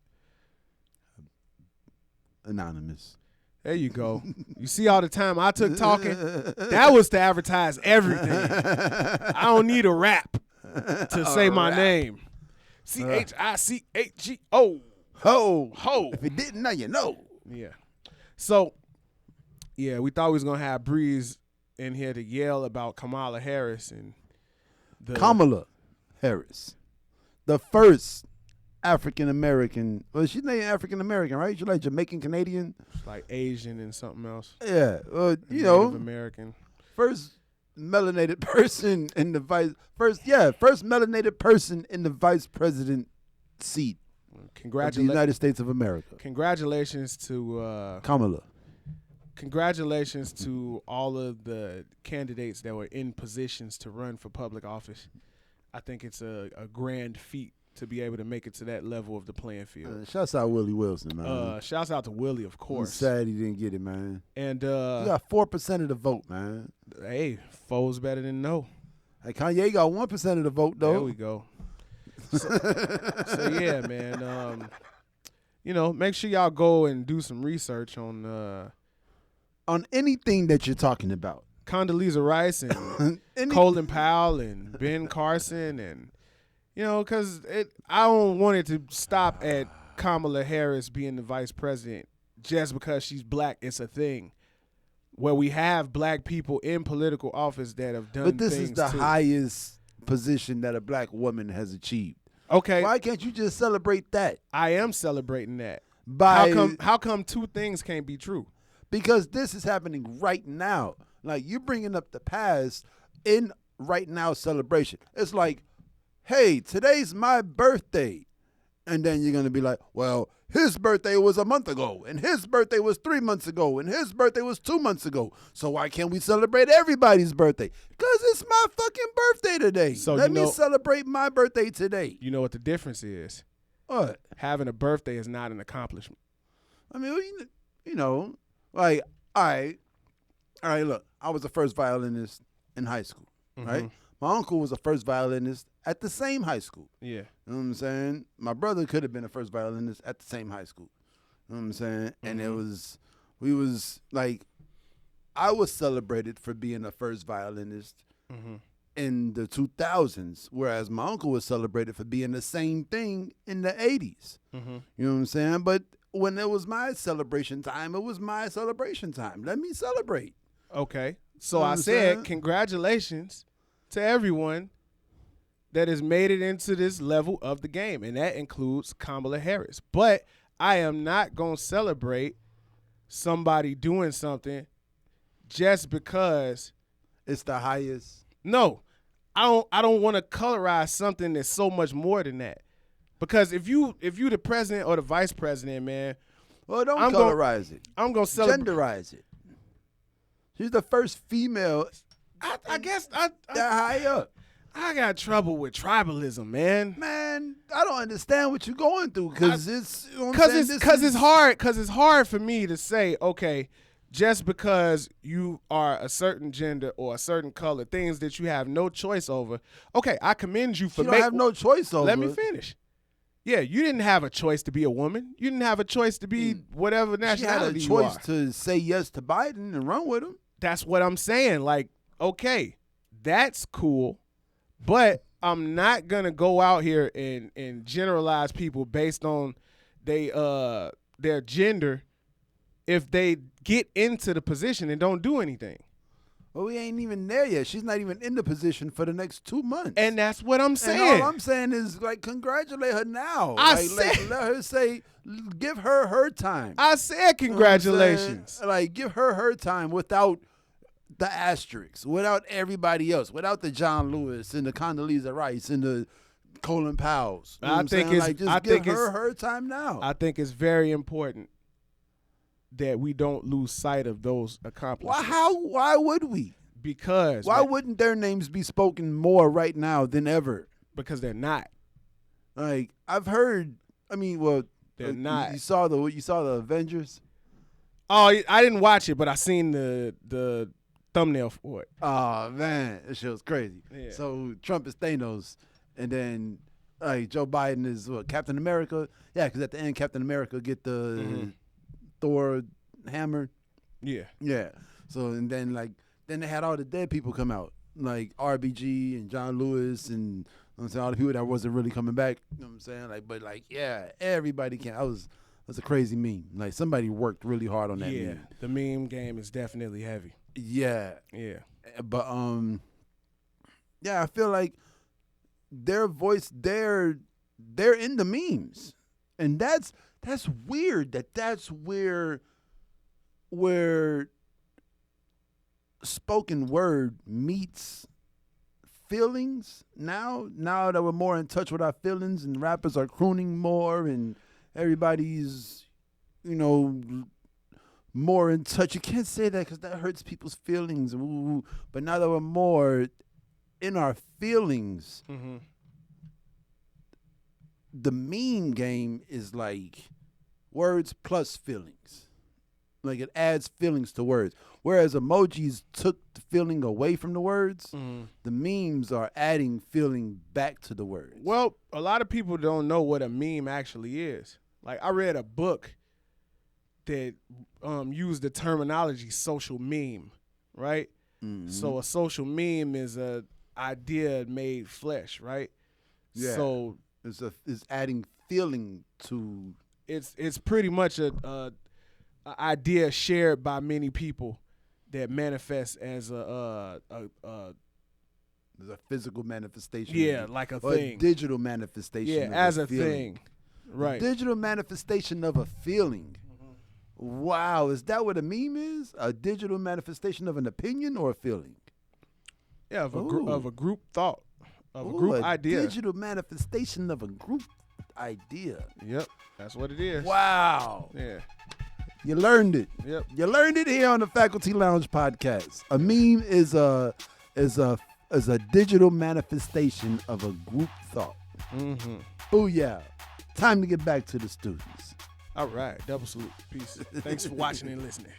Anonymous. There you go. You see all the time I took talking? That was to advertise everything. I don't need a rap to say my name. CHICHGO. Ho. If you didn't know, you know. Yeah. So, yeah, we thought we was going to have Breeze in here to yell about Kamala Harris. Kamala Harris. The first African-American. Well, she's not African-American, right? She's like Jamaican-Canadian. Like Asian and something else. Yeah. Native American. First melanated person in the first melanated person in the vice president seat of the United States of America. Congratulations to Kamala. Congratulations to all of the candidates that were in positions to run for public office. I think it's a grand feat to be able to make it to that level of the playing field. Shouts out Willie Wilson, man. Shouts out to Willie, of course. I'm sad he didn't get it, man. And he got 4% of the vote, man. Hey, foe's better than no. Hey, Kanye got 1% of the vote, though. There we go. So yeah, man. Make sure y'all go and do some research on anything that you're talking about. Condoleezza Rice and Colin Powell and Ben Carson and because I don't want it to stop at Kamala Harris being the vice president just because she's black. It's a thing where we have black people in political office that have done things. But this is the highest position that a black woman has achieved. Okay. Why can't you just celebrate that? I am celebrating that. How come two things can't be true? Because this is happening right now. Like, you're bringing up the past in right now celebration. It's like, hey, today's my birthday. And then you're going to be like, well, his birthday was a month ago, and his birthday was 3 months ago, and his birthday was 2 months ago. So why can't we celebrate everybody's birthday? Because it's my fucking birthday today. So let me celebrate my birthday today. You know what the difference is? What? Having a birthday is not an accomplishment. I mean, like, all right, look, I was the first violinist in high school, right? My uncle was the first violinist at the same high school. Yeah. You know what I'm saying? My brother could have been the first violinist at the same high school. You know what I'm saying? And I was celebrated for being the first violinist in the 2000s, whereas my uncle was celebrated for being the same thing in the 80s. You know what I'm saying? But when it was my celebration time, it was my celebration time. Let me celebrate. Okay. So I said, congratulations to everyone that has made it into this level of the game, and that includes Kamala Harris. But I am not going to celebrate somebody doing something just because it's the highest. No, I don't want to colorize something that's so much more than that. Because if you the president or the vice president, man, well, don't colorize it. I'm going to celebrate. Genderize it. She's the first female. I guess that high up. I got trouble with tribalism, man. Man, I don't understand what you're going through because it's hard. Because it's hard for me to say, okay, just because you are a certain gender or a certain color, things that you have no choice over. Okay, I commend you for making. You don't have no choice over. Let me finish. Yeah, you didn't have a choice to be a woman. You didn't have a choice to be whatever nationality you are. She had a choice to say yes to Biden and run with him. That's what I'm saying. Like, okay, that's cool, but I'm not gonna go out here and generalize people based on their gender if they get into the position and don't do anything. Well, we ain't even there yet. She's not even in the position for the next 2 months. And that's what I'm saying. And all I'm saying is, like, congratulate her now. Let her say, give her time. I said congratulations. Like, give her time without the asterisks, without everybody else, without the John Lewis and the Condoleezza Rice and the Colin Powell's. You know I think it's like, just I give think her time now. I think it's very important that we don't lose sight of those accomplishments. Why would we? Because why wouldn't their names be spoken more right now than ever? Because they're not. Like I've heard. I mean, well, they're not. You saw the Avengers. Oh, I didn't watch it, but I seen the thumbnail for it. Oh man, that shit was crazy. Yeah. So Trump is Thanos, and then Joe Biden is Captain America. Yeah, because at the end, Captain America get the Thor hammer. Yeah. Yeah. So and then they had all the dead people come out, like RBG and John Lewis and all the people that wasn't really coming back. You know what I'm saying? But yeah, everybody can. That's a crazy meme. Like somebody worked really hard on that meme. Yeah, the meme game is definitely heavy. Yeah. Yeah. But yeah, I feel like their voice, they're in the memes, and that's weird. That's where spoken word meets feelings now that we're more in touch with our feelings and rappers are crooning more and everybody's more in touch. You can't say that because that hurts people's feelings. Ooh, but now that we're more in our feelings, the meme game is like words plus feelings. Like it adds feelings to words. Whereas emojis took the feeling away from the words, the memes are adding feeling back to the words. Well, a lot of people don't know what a meme actually is. Like I read a book that used the terminology social meme, right? Mm-hmm. So a social meme is a idea made flesh, right? Yeah. So it's adding feeling to. It's pretty much a idea shared by many people that manifests as a physical manifestation. Yeah, like a thing. A digital manifestation. Yeah, as a thing. Right. A digital manifestation of a feeling. Wow, is that what a meme is? A digital manifestation of an opinion or a feeling? Yeah, of a group thought, of a group idea. A digital manifestation of a group idea. Yep, that's what it is. Wow. Yeah. You learned it. Yep. You learned it here on the Faculty Lounge podcast. A meme is a digital manifestation of a group thought. Mm-hmm. Oh yeah. Time to get back to the students. All right. Double salute. Peace. Thanks for watching and listening.